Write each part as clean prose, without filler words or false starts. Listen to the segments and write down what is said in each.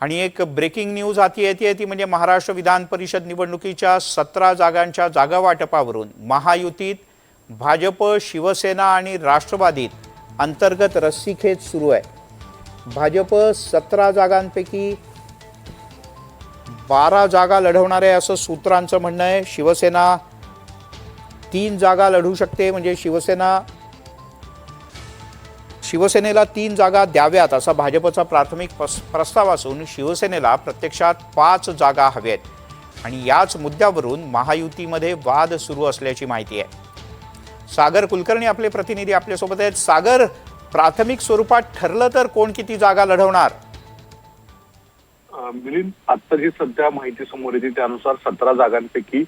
आणि एक breaking news हाती येते ती म्हणजे महाराष्ट्र विधान परिषद निवडणुकीच्या 17 जागांच्या जागा वाटपावरून महायुतीत भाजप, शिवसेना आणि राष्ट्रवादीत अंतर्गत रस्सीखेच सुरू आहे। भाजप 17 जागांपैकी 12 जागा लढवणार आहे असं सूत्रांचं म्हणणं आहे। शिवसेना 3 जागा लढवू शकते, म्हणजे शिवसेनेला 3 जागा द्याव्यात असा भाजपचा प्राथमिक प्रस्ताव असून शिवसेनेला प्रत्यक्षात 5 जागा हव्यात आणि याच मुद्द्यावरून महायुतीमध्ये वाद सुरू असल्याची माहिती आहे। सागर कुलकर्णी आपले प्रतिनिधी आपल्यासोबत आहेत। सागर, प्राथमिक स्वरूपात ठरलं तर कोण किती जागा लढवणार? मिलिंद, आता जी सध्या माहिती समोर येते त्यानुसार 17 जागांपैकी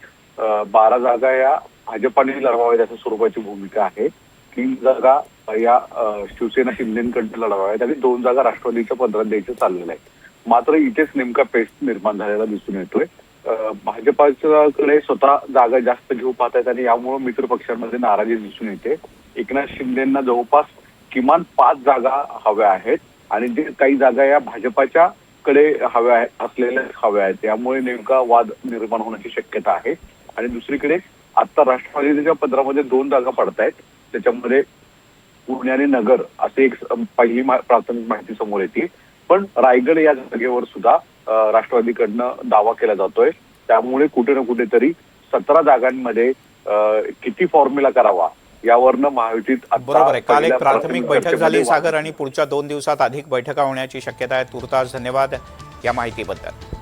12 जागा या भाजपाने लढवाव्यात अशा स्वरूपाची भूमिका आहे। 3 जागा या शिवसेना शिंदेकडे लढवाव्यात आणि 2 जागा राष्ट्रवादीच्या पदरात द्यायचं चाललेलं आहे। मात्र इथेच नेमका पेच निर्माण झालेला दिसून येतोय। भाजपाकडे स्वतः जागा जास्त घेऊ पाहतायत आणि यामुळे मित्र पक्षांमध्ये नाराजी दिसून येते। एकनाथ शिंदेंना जवळपास किमान 5 जागा हव्या आहेत आणि जे काही जागा या भाजपाच्या कडे हव्या आहेत त्यामुळे नेमका वाद निर्माण होण्याची शक्यता आहे। आणि दुसरीकडे आता राष्ट्रवादीच्या पदरामध्ये 2 जागा पडतायत, त्याच्यामध्ये पुणे आणि नगर असे एक पहिली प्राथमिक माहिती समोर येते। पण रायगड या जागेवर सुद्धा राष्ट्रवादीकडनं दावा केला जातोय। त्यामुळे कुठे ना कुठेतरी 17 जागांमध्ये किती फॉर्म्युला करावा यावरनं महायुतीत बरोबर आहे। काल एक प्राथमिक बैठक झाली सागर आणि पुढच्या 2 दिवसात अधिक बैठका होण्याची शक्यता आहे। तुर्तास धन्यवाद या माहितीबद्दल।